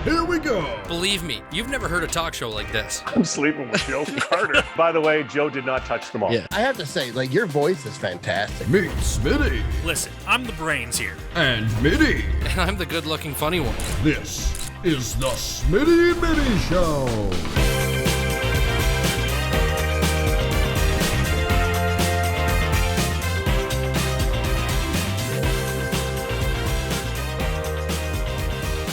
Here we go. Believe me, you've never heard a talk show like this. I'm sleeping with Joe Carter. By the way, Joe did not touch them all. Yeah. I have to say, your voice is fantastic. Meet Smitty. Listen, I'm the brains here. And Middy. And I'm the good-looking funny one. This is the Smitty and Middy Show.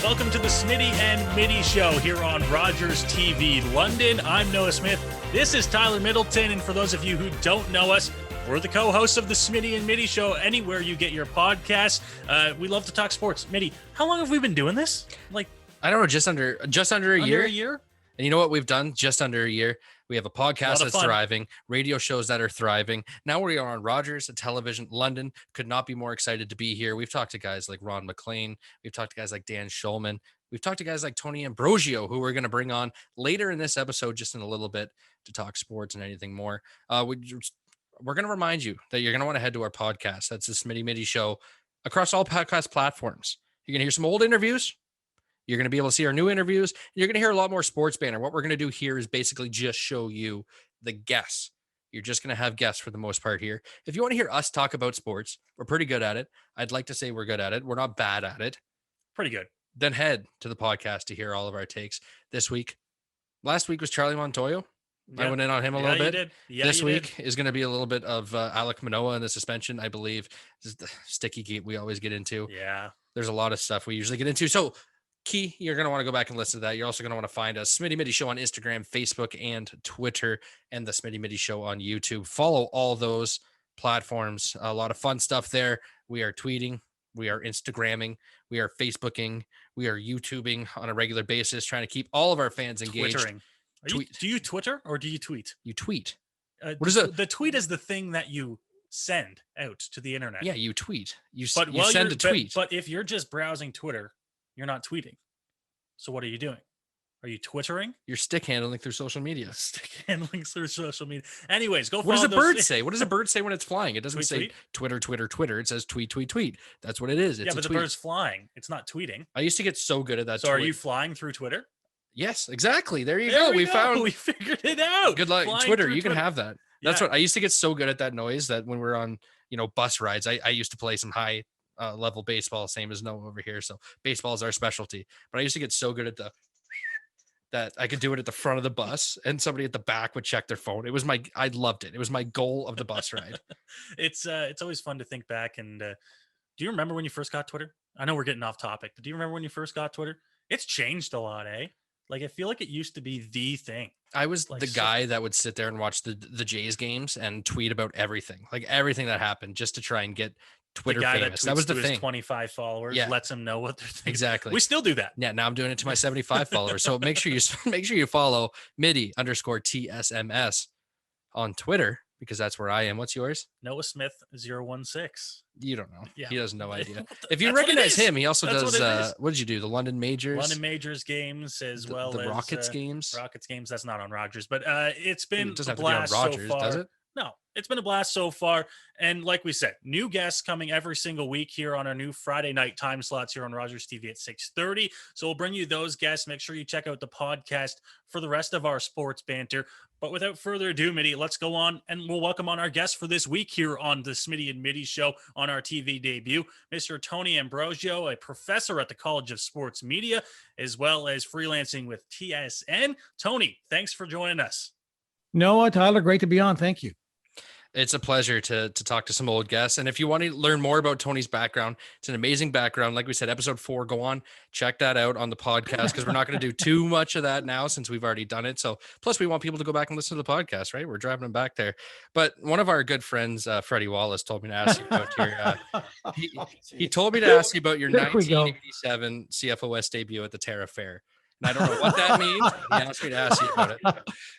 Welcome to the Smitty and Middy Show here on RogersTV London. I'm Noah Smith. This is Tyler Middleton. And for those of you who don't know us, we're the co-hosts of the Smitty and Middy Show anywhere you get your podcasts. We love to talk sports. Middy, how long have we been doing this? I don't know, just under a year. A year? And you know what we've done? Just under a year. We have a podcast that's fun. thriving, radio shows that are thriving. Now we are on Rogers Television London. Could not be more excited to be here. We've talked to guys like Ron McLean. We've talked to guys like Dan Schulman. We've talked to guys like Tony Ambrogio, who we're going to bring on later in this episode, just in a little bit, to talk sports and anything more. We're going to remind you that you're going to want to head to our podcast. That's the Smitty Middy Show across all podcast platforms. You're going to hear some old interviews. You're going to be able to see our new interviews. You're going to hear a lot more sports banner. What we're going to do here is basically just show you the guests. You're just going to have guests for the most part here. If you want to hear us talk about sports, we're pretty good at it. I'd like to say we're good at it. We're not bad at it. Pretty good. Then head to the podcast to hear all of our takes this week. Last week was Charlie Montoyo. Yeah. I went in on him a little bit. Did. Yeah, this week is going to be a little bit of Alec Manoah and the suspension, I believe. This is the sticky gate we always get into. Yeah. There's a lot of stuff we usually get into. So key, you're going to want to go back and listen to that. You're also going to want to find us Smitty Middy Show on Instagram, Facebook, and Twitter, and the Smitty Middy Show on YouTube. Follow all those platforms. A lot of fun stuff there. We are tweeting. We are Instagramming. We are Facebooking. We are YouTubing on a regular basis, trying to keep all of our fans engaged. Twittering. Do you Twitter or do you tweet? You tweet. What is it? The tweet is the thing that you send out to the internet. Yeah, you tweet. You send a tweet. But if you're just browsing Twitter, you're not tweeting. So what are you doing? Are you Twittering? You're stick handling through social media. Stick handling through social media. Anyways, go. What does a bird say? What does a bird say when it's flying? It doesn't say tweet? Twitter. It says tweet. That's what it is. It's but the bird's flying. It's not tweeting. I used to get so good at that. So are you flying through Twitter? Yes, exactly. There you go. We figured it out. Good luck. Twitter, you can have that. That's what I used to get so good at that noise that when we're on, bus rides, I used to play some high level baseball, same as Noah over here. So baseball is our specialty. But I used to get so good at that I could do it at the front of the bus and somebody at the back would check their phone. I loved it. It was my goal of the bus ride. It's always fun to think back. And do you remember when you first got Twitter? I know we're getting off topic, but do you remember when you first got Twitter? It's changed a lot, eh? I feel like it used to be the thing. I was the guy that would sit there and watch the Jays games and tweet about everything, everything that happened, just to try and get Twitter famous. That was the thing. 25 followers lets them know what they're thinking. Exactly. We still do that. Yeah, now I'm doing it to my 75 followers. So make sure you follow Middy_TSMS on Twitter, because that's where I am. What's yours? Noah Smith 016. You don't know. Yeah. He has no idea. If you recognize him, he also does. What did you do? The London Majors. London Majors games as well as the Rockets games. Rockets games. That's not on Rogers, but it's been it doesn't a have blast to be on Rogers, so far. does it? No, it's been a blast so far. And like we said, new guests coming every single week here on our new Friday night time slots here on Rogers TV at 6:30. So we'll bring you those guests. Make sure you check out the podcast for the rest of our sports banter. But without further ado, Middy, let's go on and we'll welcome on our guest for this week here on the Smitty and Middy Show on our TV debut, Mr. Tony Ambrogio, a professor at the College of Sports Media, as well as freelancing with TSN. Tony, thanks for joining us. Noah, Tyler, great to be on. Thank you. It's a pleasure to talk to some old guests. And if you want to learn more about Tony's background, it's an amazing background. Like we said, episode 4, go on, check that out on the podcast, because we're not going to do too much of that now since we've already done it. So plus we want people to go back and listen to the podcast, right? We're driving them back there. But one of our good friends, Freddie Wallace, told me to ask you about your, he told me to ask you about your 1987 CFOS debut at the Terra Fair. And I don't know what that means. He asked me to ask you about it.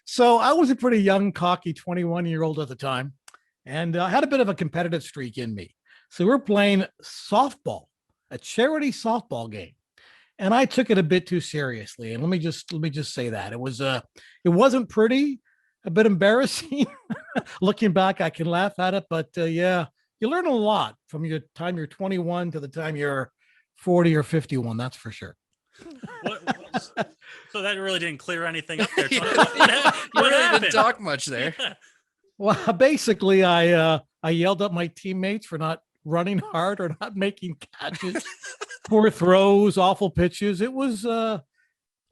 So I was a pretty young, cocky 21-year-old at the time, and I had a bit of a competitive streak in me. So we're playing softball, a charity softball game, and I took it a bit too seriously. And let me just say that it wasn't pretty, a bit embarrassing. Looking back, I can laugh at it, but you learn a lot from your time you're 21 to the time you're 40 or 51. That's for sure. So that really didn't clear anything up there. You Tony. really happened? didn't talk much there. Yeah. Well, basically, I yelled at my teammates for not running hard or not making catches, poor throws, awful pitches. It was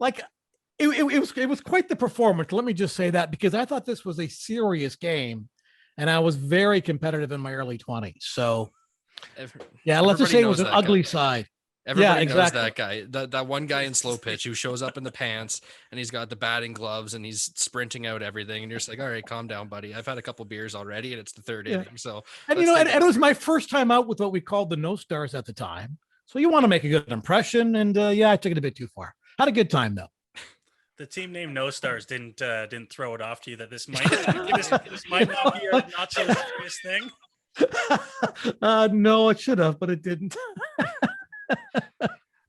like it was quite the performance. Let me just say that, because I thought this was a serious game, and I was very competitive in my early 20s. So yeah, let's just say it was an ugly side. Everybody knows exactly. that guy, that one guy in slow pitch who shows up in the pants and he's got the batting gloves and he's sprinting out everything. And you're just like, all right, calm down, buddy. I've had a couple beers already and it's the third inning. So, and and it was my first time out with what we called the no stars at the time. So you want to make a good impression. And I took it a bit too far. Had a good time though. The team name No Stars didn't throw it off to you that this might this might not be a not so serious thing. No, it should have, but it didn't.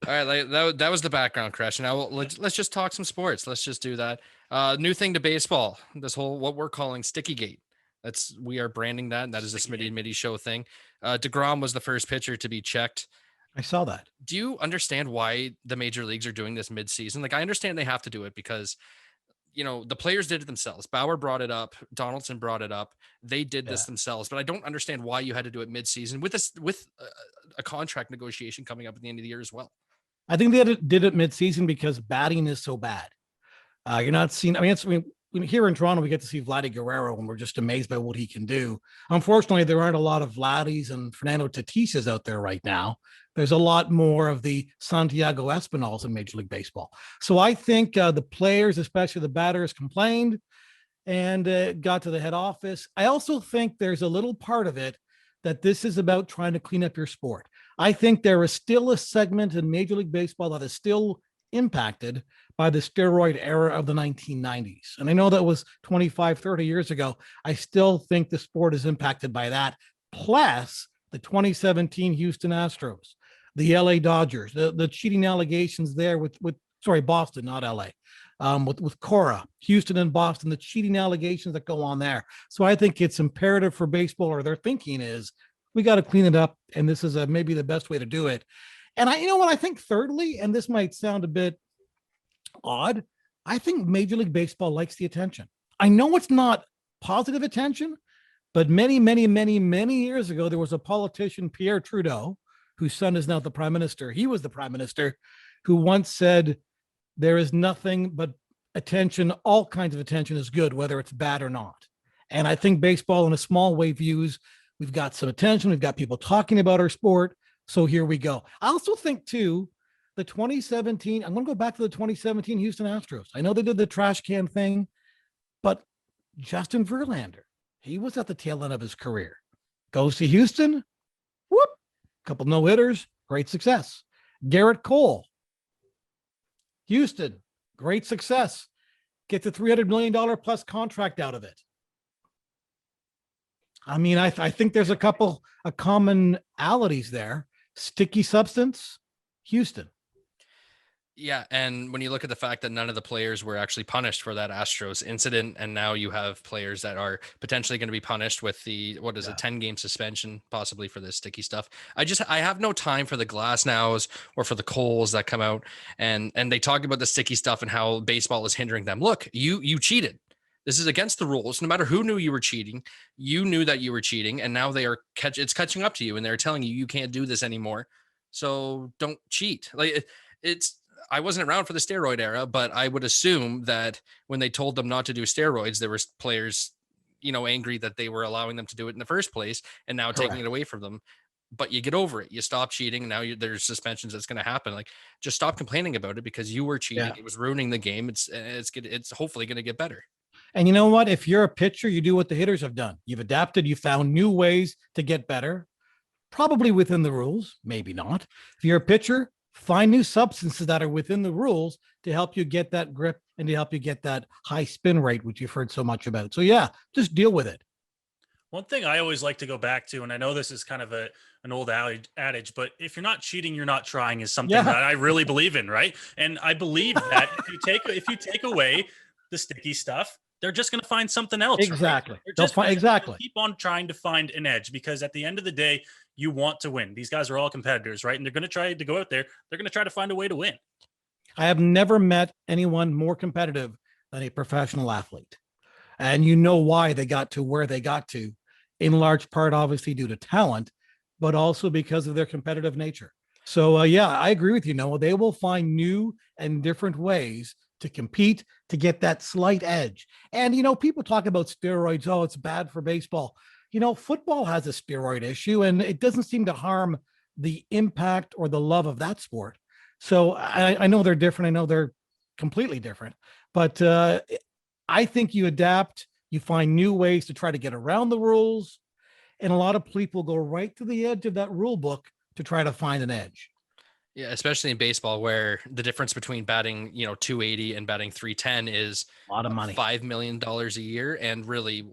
All right, that was the background, Crash. Now let's just talk some sports. Let's just do that. New thing to baseball. This whole what we're calling Sticky Gate. We are branding that. That is a Smitty and Middy show thing. DeGrom was the first pitcher to be checked. I saw that. Do you understand why the major leagues are doing this mid-season? Like, I understand they have to do it because the players did it themselves. Bauer brought it up. Donaldson brought it up. They did this themselves, but I don't understand why you had to do it mid-season with a contract negotiation coming up at the end of the year as well. I think they did it mid-season because batting is so bad. You're not seeing. Here in Toronto, we get to see Vladdy Guerrero, and we're just amazed by what he can do. Unfortunately, there aren't a lot of Vladdys and Fernando Tatis's out there right now. There's a lot more of the Santiago Espinals in Major League Baseball. So I think the players, especially the batters, complained and got to the head office. I also think there's a little part of it that this is about trying to clean up your sport. I think there is still a segment in Major League Baseball that is still impacted by the steroid era of the 1990s. And I know that was 25, 30 years ago. I still think the sport is impacted by that. Plus the 2017 Houston Astros, the LA Dodgers, the cheating allegations there with Boston, not LA, with Cora, Houston and Boston, the cheating allegations that go on there. So I think it's imperative for baseball, or their thinking is, we got to clean it up. And this is maybe the best way to do it. And I think thirdly, and this might sound a bit odd, I think Major League Baseball likes the attention. I know it's not positive attention, but many, many, many, many years ago, there was a politician, Pierre Trudeau, whose son is now the prime minister. He was the prime minister, who once said, there is nothing but attention. All kinds of attention is good, whether it's bad or not. And I think baseball in a small way views, we've got some attention. We've got people talking about our sport. So here we go. I also think too, the 2017, I'm going to go back to the 2017 Houston Astros. I know they did the trash can thing, but Justin Verlander, he was at the tail end of his career. Goes to Houston, whoop, couple no-hitters, great success. Garrett Cole, Houston, great success. Gets a $300 million plus contract out of it. I mean, I think there's a couple of commonalities there. Sticky substance, Houston. Yeah, and when you look at the fact that none of the players were actually punished for that Astros incident, and now you have players that are potentially going to be punished with the, 10-game suspension, possibly for this sticky stuff. I have no time for the Glasnows or for the Coles that come out and they talk about the sticky stuff and how baseball is hindering them. Look, you cheated. This is against the rules. No matter who knew you were cheating, you knew that you were cheating, and now it's catching up to you, and they're telling you can't do this anymore. So don't cheat. I wasn't around for the steroid era, but I would assume that when they told them not to do steroids, there were players, angry that they were allowing them to do it in the first place, and now taking it away from them. But you get over it. You stop cheating. And now there's suspensions that's going to happen. Like, just stop complaining about it because you were cheating. Yeah. It was ruining the game. It's hopefully going to get better. And you know what? If you're a pitcher, you do what the hitters have done. You've adapted. You found new ways to get better, probably within the rules, maybe not. If you're a pitcher, find new substances that are within the rules to help you get that grip and to help you get that high spin rate, which you've heard so much about. So yeah, just deal with it. One thing I always like to go back to, and I know this is kind of an old adage, but if you're not cheating, you're not trying is something that I really believe in, right? And I believe that if you take away the sticky stuff, they're just going to find something else. Exactly. Right? Exactly. Keep on trying to find an edge, because at the end of the day, you want to win. These guys are all competitors, right? And they're going to try to go out there. They're going to try to find a way to win. I have never met anyone more competitive than a professional athlete. And you know why they got to where they got to, in large part, obviously, due to talent, but also because of their competitive nature. So, yeah, I agree with you, Noah. They will find new and different ways to compete, to get that slight edge. And, people talk about steroids. Oh, it's bad for baseball. Football has a steroid issue, and it doesn't seem to harm the impact or the love of that sport. So I know they're different. I know they're completely different, but I think you adapt, you find new ways to try to get around the rules. And a lot of people go right to the edge of that rule book to try to find an edge. Yeah, especially in baseball, where the difference between batting, 280 and batting 310 is A lot of money. $5 million a year, and really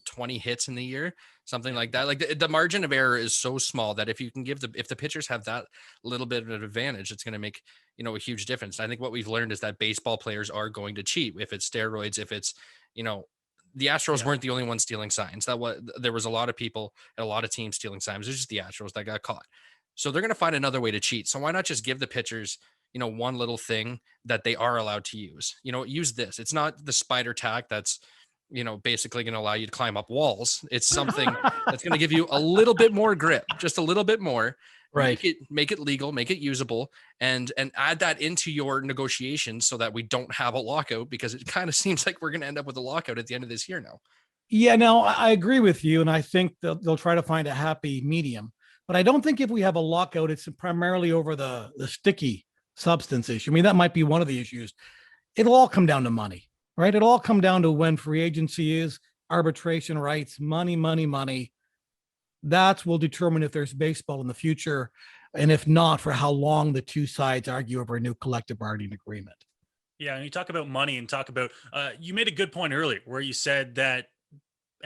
20 hits in the year, something like that. Like the margin of error is so small that if you can if the pitchers have that little bit of an advantage, it's going to make, a huge difference. I think what we've learned is that baseball players are going to cheat. If it's steroids, if it's, the Astros weren't the only ones stealing signs. There was a lot of people and a lot of teams stealing signs. It was just the Astros that got caught. So they're going to find another way to cheat. So why not just give the pitchers, one little thing that they are allowed to use? Use this. It's not the spider tack that's, basically going to allow you to climb up walls. It's something that's going to give you a little bit more grip, just a little bit more. Right. Make it legal, make it usable, and add that into your negotiations so that we don't have a lockout, because it kind of seems like we're going to end up with a lockout at the end of this year now. Yeah, no, I agree with you. And I think they'll try to find a happy medium. But I don't think if we have a lockout, it's primarily over the sticky substance issue. I mean, that might be one of the issues. It'll all come down to money, right? It'll all come down to when free agency is, arbitration rights, money. That will determine if there's baseball in the future. And if not, for how long the two sides argue over a new collective bargaining agreement. Yeah, and you talk about money and talk about, you made a good point earlier where you said that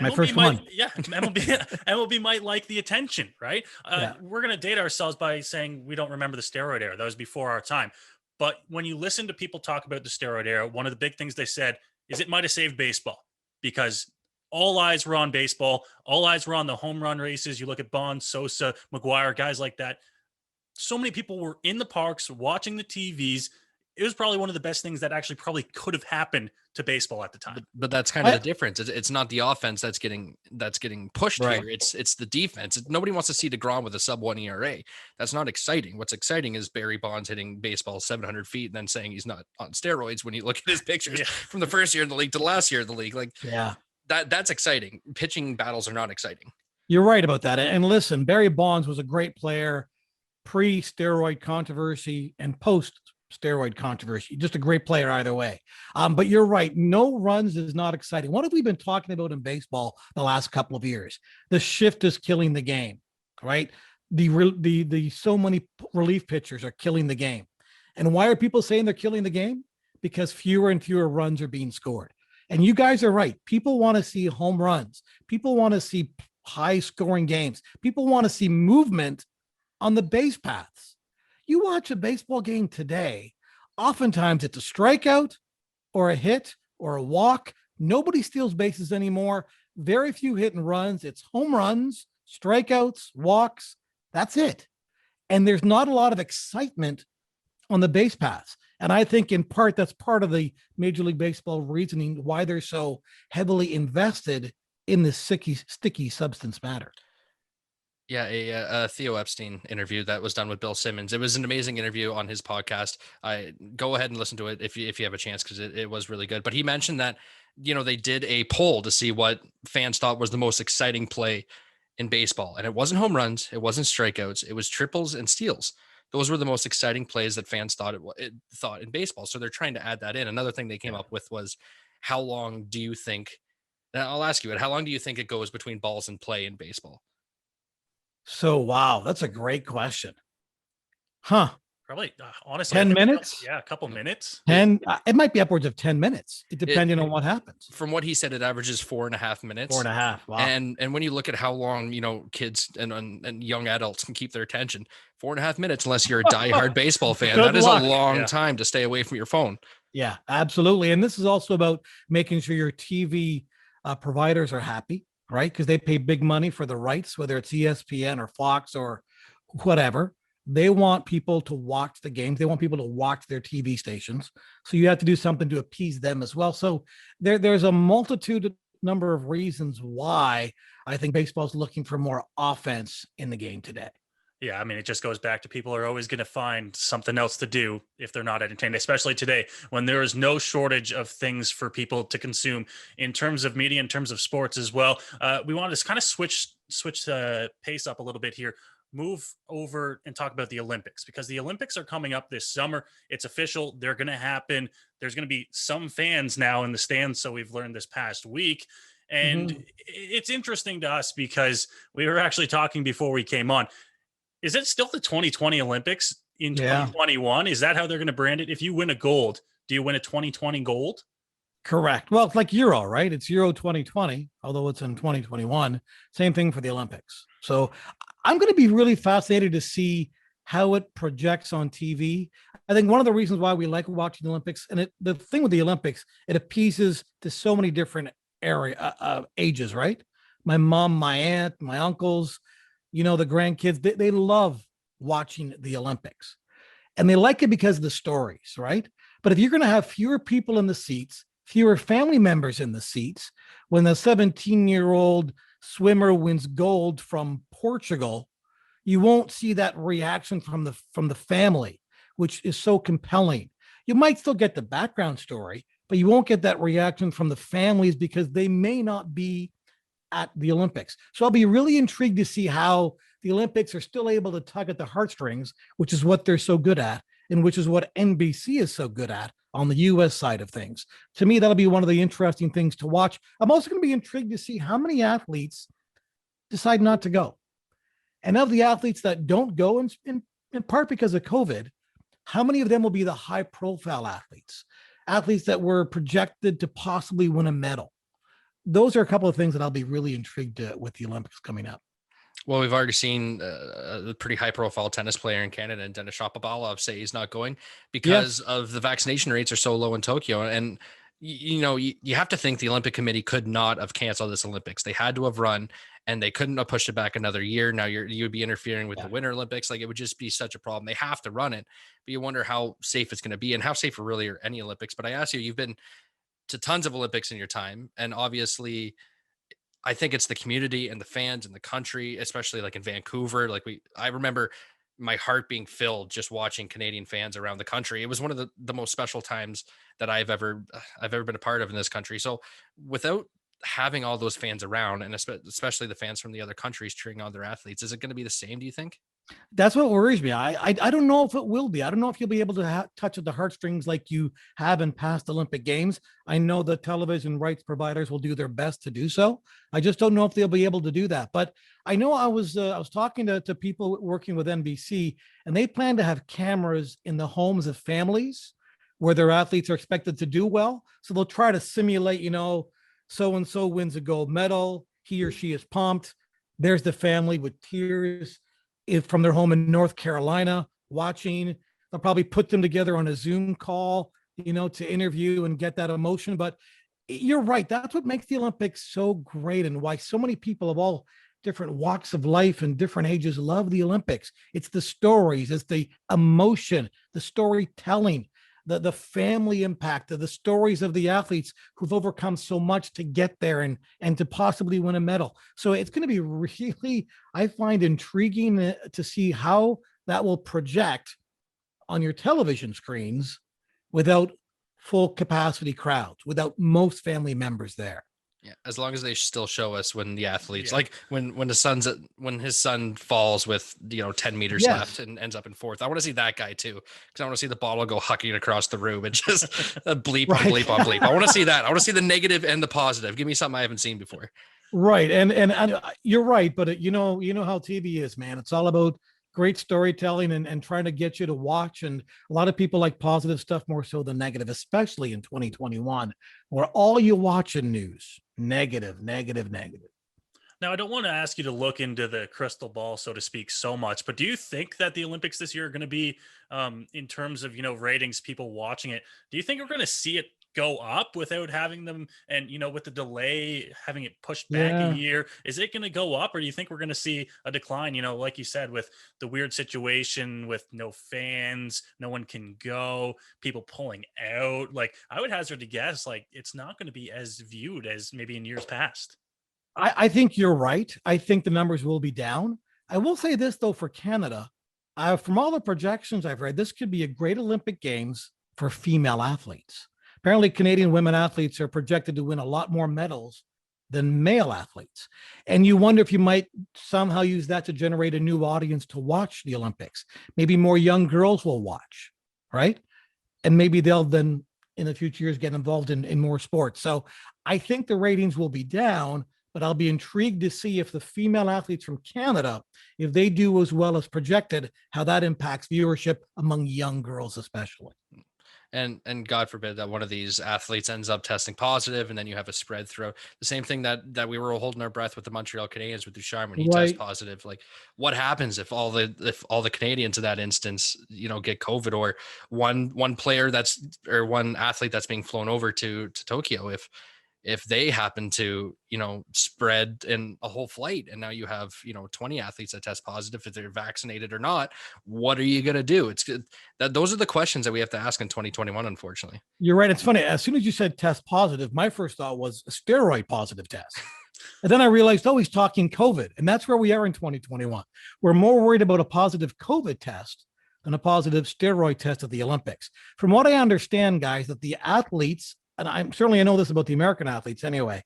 My first one. Yeah, MLB might like the attention, right? We're going to date ourselves by saying we don't remember the steroid era. That was before our time. But when you listen to people talk about the steroid era, one of the big things they said is it might have saved baseball, because all eyes were on baseball. All eyes were on the home run races. You look at Bonds, Sosa, McGuire, guys like that. So many people were in the parks watching the TVs. It was probably one of the best things that actually probably could have happened to baseball at the time. But that's kind of the difference. It's not the offense that's getting pushed here. It's the defense. Nobody wants to see DeGrom with a sub-1 ERA. That's not exciting. What's exciting is Barry Bonds hitting baseball 700 feet and then saying he's not on steroids when you look at his pictures from the first year in the league to the last year in the league. That's exciting. Pitching battles are not exciting. You're right about that. And listen, Barry Bonds was a great player pre-steroid controversy and post-steroid controversy. Just a great player either way. But you're right. No runs is not exciting. What have we been talking about in baseball the last couple of years? The shift is killing the game, right? The so many relief pitchers are killing the game. And why are people saying they're killing the game? Because fewer and fewer runs are being scored. And you guys are right. People want to see home runs. People want to see high scoring games. People want to see movement on the base paths. You watch a baseball game today, oftentimes it's a strikeout or a hit or a walk. Nobody steals bases anymore. Very few hit and runs. It's home runs, strikeouts, walks. That's it. And there's not a lot of excitement on the base paths. And I think in part, that's part of the Major League Baseball reasoning why they're so heavily invested in this sticky substance matter. Yeah, a Theo Epstein interview that was done with Bill Simmons. It was an amazing interview on his podcast. Go ahead and listen to it if you have a chance, because it was really good. But he mentioned that, they did a poll to see what fans thought was the most exciting play in baseball. And it wasn't home runs. It wasn't strikeouts. It was triples and steals. Those were the most exciting plays that fans thought in baseball. So they're trying to add that in. Another thing they came up with was, how long do you think, and I'll ask you it, how long do you think it goes between balls in play in baseball? So, wow, that's a great question. Huh. Probably, honestly, 10 minutes? A couple minutes. 10, it might be upwards of 10 minutes, depending on what happens. From what he said, it averages 4.5 minutes. 4.5. Wow. And when you look at how long, kids and young adults can keep their attention, 4.5 minutes, unless you're a diehard baseball fan, that is a long time to stay away from your phone. Yeah, absolutely. And this is also about making sure your TV providers are happy, right? Because they pay big money for the rights, whether it's ESPN or Fox or whatever. They want people to watch the games. They want people to watch their TV stations. So you have to do something to appease them as well. So there's a multitude number of reasons why I think baseball is looking for more offense in the game today. Yeah, I mean, it just goes back to people are always going to find something else to do if they're not entertained, especially today when there is no shortage of things for people to consume in terms of media, in terms of sports as well. We want to kind of switch pace up a little bit here, move over and talk about the Olympics, because the Olympics are coming up this summer. It's official. They're going to happen. There's going to be some fans now in the stands. So we've learned this past week. And it's interesting to us because we were actually talking before we came on. Is it still the 2020 Olympics in 2021? Is that how they're going to brand it? If you win a gold, do you win a 2020 gold? Correct. Well, it's like Euro, right? It's Euro 2020, although it's in 2021. Same thing for the Olympics. So I'm going to be really fascinated to see how it projects on TV. I think one of the reasons why we like watching the Olympics, and the thing with the Olympics, it appeases to so many different ages, right? My mom, my aunt, my uncles, the grandkids, they love watching the Olympics, and they like it because of the stories, right? But if you're going to have fewer people in the seats, fewer family members in the seats, when the 17-year-old swimmer wins gold from Portugal, you won't see that reaction from the family, which is so compelling. You might still get the background story, but you won't get that reaction from the families because they may not be at the Olympics. So I'll be really intrigued to see how the Olympics are still able to tug at the heartstrings, which is what they're so good at, and which is what NBC is so good at on the US side of things. To me, that'll be one of the interesting things to watch. I'm also going to be intrigued to see how many athletes decide not to go. And of the athletes that don't go, in part because of COVID, how many of them will be the high profile athletes that were projected to possibly win a medal? Those are a couple of things that I'll be really intrigued with the Olympics coming up. Well, we've already seen a pretty high-profile tennis player in Canada, and Denis Shapovalov, say he's not going because of the vaccination rates are so low in Tokyo. And you have to think the Olympic Committee could not have canceled this Olympics. They had to have run, and they couldn't have pushed it back another year. Now you would be interfering with the Winter Olympics. Like, it would just be such a problem. They have to run it, but you wonder how safe it's going to be and how safe really are any Olympics. But I ask you, you've been to tons of Olympics in your time, and obviously I think it's the community and the fans and the country, especially like in Vancouver. I remember my heart being filled just watching Canadian fans around the country. It was one of the most special times that I've ever been a part of in this country. So without having all those fans around, and especially the fans from the other countries cheering on their athletes, is it going to be the same, do you think? That's what worries me. I don't know if it will be. I don't know if you'll be able to touch at the heartstrings like you have in past Olympic Games. I know the television rights providers will do their best to do so. I just don't know if they'll be able to do that. But I know I was talking to people working with NBC, and they plan to have cameras in the homes of families where their athletes are expected to do well. So they'll try to simulate, so-and-so wins a gold medal. He or she is pumped. There's the family with tears from their home in North Carolina watching. They'll probably put them together on a Zoom call, to interview and get that emotion. But you're right. That's what makes the Olympics so great, and why so many people of all different walks of life and different ages love the Olympics. It's the stories, it's the emotion, the storytelling, the family impact of the stories of the athletes who've overcome so much to get there and to possibly win a medal. So it's going to be really, I find, intriguing to see how that will project on your television screens without full capacity crowds, without most family members there. Yeah, as long as they still show us when the athletes, like when his son falls with 10 meters left and ends up in fourth. I want to see that guy too, because I want to see the bottle go hucking across the room and just a bleep on bleep on bleep. I want to see that. I want to see the negative and the positive. Give me something I haven't seen before. Right, and you're right, but you know how TV is, man. It's all about great storytelling and trying to get you to watch. And a lot of people like positive stuff more so than negative, especially in 2021, where all you watch in news, negative. Now, I don't want to ask you to look into the crystal ball, so to speak, so much, but do you think that the Olympics this year are going to be, in terms of, ratings, people watching it, do you think we're going to see it go up without having them, and with the delay, having it pushed back a year? Is it going to go up, or do you think we're going to see a decline? Like you said, with the weird situation with no fans, no one can go, people pulling out. Like, I would hazard to guess, like, it's not going to be as viewed as maybe in years past. I think you're right. I think the numbers will be down. I will say this, though, for Canada, from all the projections I've read, this could be a great Olympic Games for female athletes. Apparently, Canadian women athletes are projected to win a lot more medals than male athletes. And you wonder if you might somehow use that to generate a new audience to watch the Olympics. Maybe more young girls will watch, right? And maybe they'll then, in the future years, get involved in more sports. So I think the ratings will be down, but I'll be intrigued to see if the female athletes from Canada, if they do as well as projected, how that impacts viewership among young girls, especially. And God forbid that one of these athletes ends up testing positive, and then you have a spread throughout. The same thing that we were holding our breath with the Montreal Canadiens with Ducharme when he tests positive. Like, what happens if all the Canadians in that instance, get COVID, or one player or one athlete that's being flown over to Tokyo, if they happen to, spread in a whole flight, and now you have, 20 athletes that test positive, if they're vaccinated or not, what are you going to do? It's good that those are the questions that we have to ask in 2021, unfortunately. You're right. It's funny. As soon as you said test positive, my first thought was a steroid positive test. And then I realized, he's talking COVID. And that's where we are in 2021. We're more worried about a positive COVID test than a positive steroid test at the Olympics. From what I understand, guys, that the athletes, and I know this about the American athletes anyway,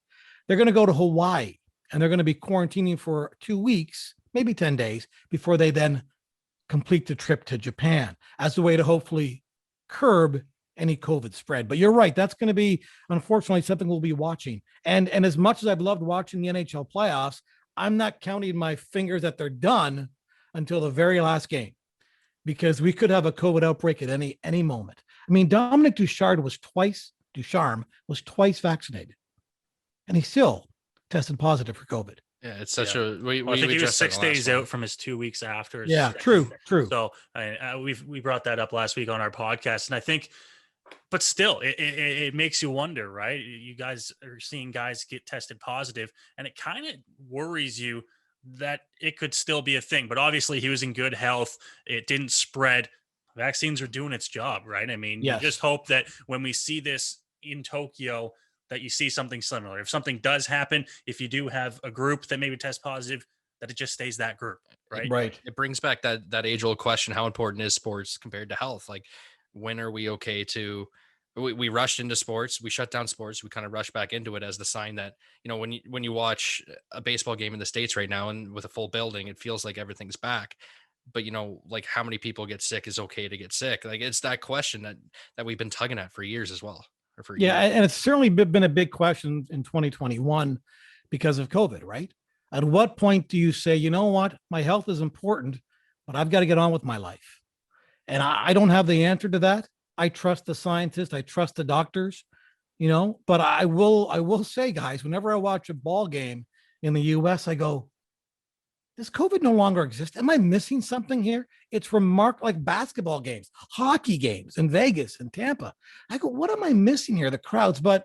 they're going to go to Hawaii and they're going to be quarantining for 2 weeks, maybe 10 days, before they then complete the trip to Japan as a way to hopefully curb any COVID spread. But you're right. That's going to be, unfortunately, something we'll be watching. And as much as I've loved watching the NHL playoffs, I'm not counting my fingers that they're done until the very last game, because we could have a COVID outbreak at any moment. I mean, Dominic Ducharme was twice vaccinated, and he still tested positive for COVID. Yeah, it's such a. I think he was 6 days out from his 2 weeks after. Yeah, true. So we brought that up last week on our podcast, and I think, but still, it makes you wonder, right? You guys are seeing guys get tested positive, and it kind of worries you that it could still be a thing. But obviously, he was in good health. It didn't spread. Vaccines are doing its job, right? I mean, You just hope that when we see this in Tokyo, that you see something similar. If something does happen, if you do have a group that maybe test positive, that it just stays that group, right? Right. It brings back that age-old question: how important is sports compared to health? Like, when are we okay to? We rushed into sports, we shut down sports, we kind of rushed back into it as the sign that, when you watch a baseball game in the States right now and with a full building, it feels like everything's back. But like, how many people get sick is okay to get sick? Like, it's that question that we've been tugging at for years as well. And it's certainly been a big question in 2021 because of COVID, right? At what point do you say, you know what, my health is important, but I've got to get on with my life? And I don't have the answer to that. I trust the scientists, I trust the doctors, but I will say, guys, whenever I watch a ball game in the US, I go, does COVID no longer exist? Am I missing something here? It's remarkable, like basketball games, hockey games in Vegas and Tampa. I go, what am I missing here? The crowds. But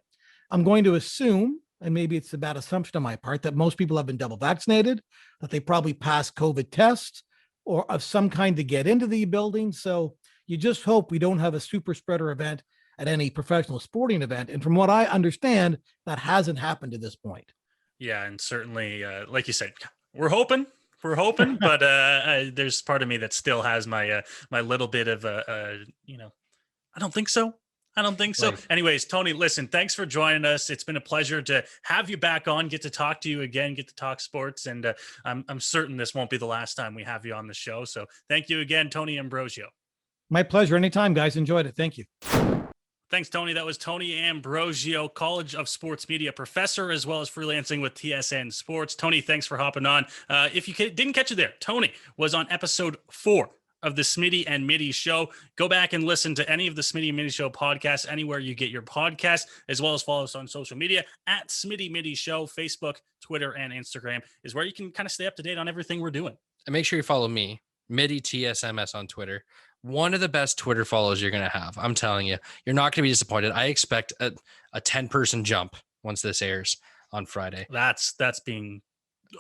I'm going to assume, and maybe it's a bad assumption on my part, that most people have been double vaccinated, that they probably passed COVID tests or of some kind to get into the building. So you just hope we don't have a super spreader event at any professional sporting event. And from what I understand, that hasn't happened to this point. Yeah, and certainly, like you said, we're hoping, but there's part of me that still has my little bit of I don't think so. Right. Anyways, Tony, listen, thanks for joining us. It's been a pleasure to have you back on, get to talk to you again, get to talk sports, and I'm certain this won't be the last time we have you on the show. So thank you again, Tony Ambrogio. My pleasure. Anytime, guys. Enjoyed it. Thank you. Thanks, Tony. That was Tony Ambrogio, College of Sports Media professor, as well as freelancing with TSN Sports. Tony, thanks for hopping on. If you didn't catch it there, Tony was on episode 4 of the Smitty and Middy Show. Go back and listen to any of the Smitty and Middy Show podcasts anywhere you get your podcast, as well as follow us on social media at Smitty Middy Show. Facebook, Twitter, and Instagram is where you can kind of stay up to date on everything we're doing. And make sure you follow me, Middy TSMS on Twitter. One of the best Twitter follows you're going to have. I'm telling you, you're not going to be disappointed. I expect a 10-person jump once this airs on Friday. That's being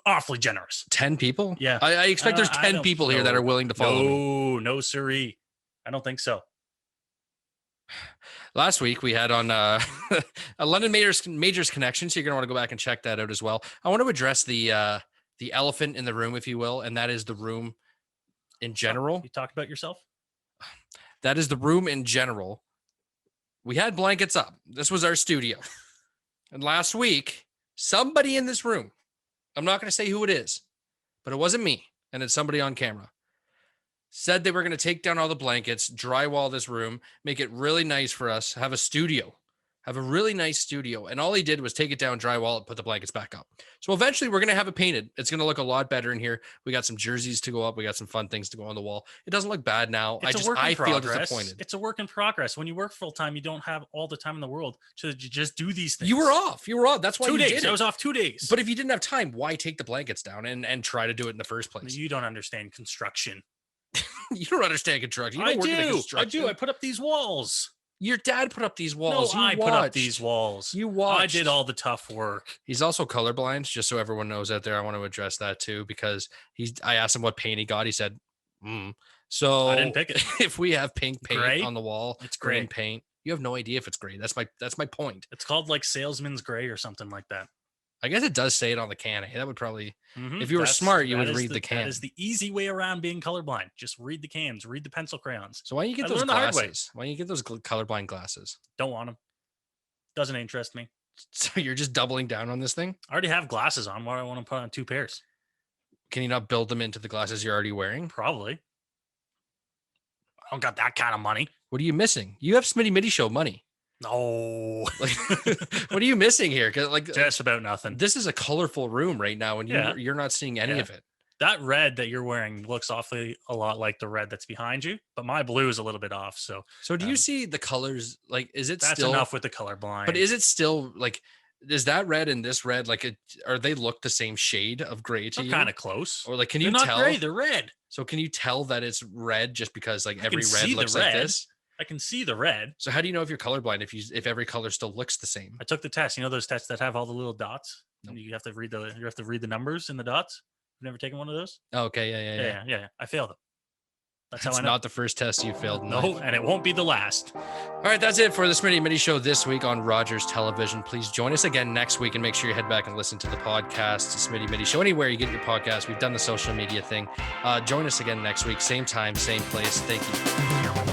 awfully generous. 10 people? Yeah. I expect there's 10 people here that are willing to follow me. No, siree. I don't think so. Last week we had on a London Majors connection, so you're going to want to go back and check that out as well. I want to address the elephant in the room, if you will, and that is the room in general. You talk about yourself? That is the room in general. We had blankets up. This was our studio. And last week, somebody in this room, I'm not going to say who it is, but it wasn't me, and it's somebody on camera, said they were going to take down all the blankets, drywall this room, make it really nice for us, have a really nice studio. And all he did was take it down, drywall it, put the blankets back up. So eventually we're going to have it painted. It's going to look a lot better in here. We got some jerseys to go up. We got some fun things to go on the wall. It doesn't look bad now. I feel disappointed. It's a work in progress. When you work full time, you don't have all the time in the world to just do these things. You were off. That's why 2 days. Did it. I was off 2 days. But if you didn't have time, why take the blankets down and try to do it in the first place? You don't understand construction. You don't understand construction. I do. I put up these walls. Your dad put up these walls. No, I put up these walls. You watched. I did all the tough work. He's also colorblind, just so everyone knows out there. I want to address that too, because I asked him what paint he got. He said, So I didn't pick it. If we have pink paint gray? on the wall, It's green gray. paint. You have no idea if it's gray. That's my point. It's called like salesman's gray or something like that. I guess it does say it on the can. That would probably, Mhm. if you were smart, you would read the can. That is the easy way around being colorblind. Just read the cans, read the pencil crayons. So why don't you get I those learned the hard way. glasses? Why don't you get those colorblind glasses? Don't want them. Doesn't interest me. So you're just doubling down on this thing? I already have glasses on. Why do I want to put on 2 pairs? Can you not build them into the glasses you're already wearing? Probably. I don't got that kind of money. What are you missing? You have Smitty Middy show money. No. Like, what are you missing here? 'Cause, like, Just about nothing. this is a colorful room right now, and you're not seeing any of it. That red that you're wearing looks awfully a lot like the red that's behind you, but my blue is a little bit off. So do you see the colors? Like, is it that's still enough with the color blind? But is it still like? Is that red and this red like? Are they look the same shade of gray to They're you? kind of close. Or like, can They're you not tell? gray, they're red. So can you tell that it's red just because like I every can red see the looks like red. this? I can see the red. So how do you know if you're colorblind if every color still looks the same? I took the test. You know those tests that have all the little dots? Nope. You have to read the numbers in the dots. You've never taken one of those? Oh, okay, yeah. I failed them. That's That's how I know. not the first test you failed. No, and it won't be the last. All right, that's it for the Smitty and Middy show this week on Rogers Television. Please join us again next week and make sure you head back and listen to the podcast, Smitty Middy show, anywhere you get your podcast. We've done the social media thing. Join us again next week, same time, same place. Thank you.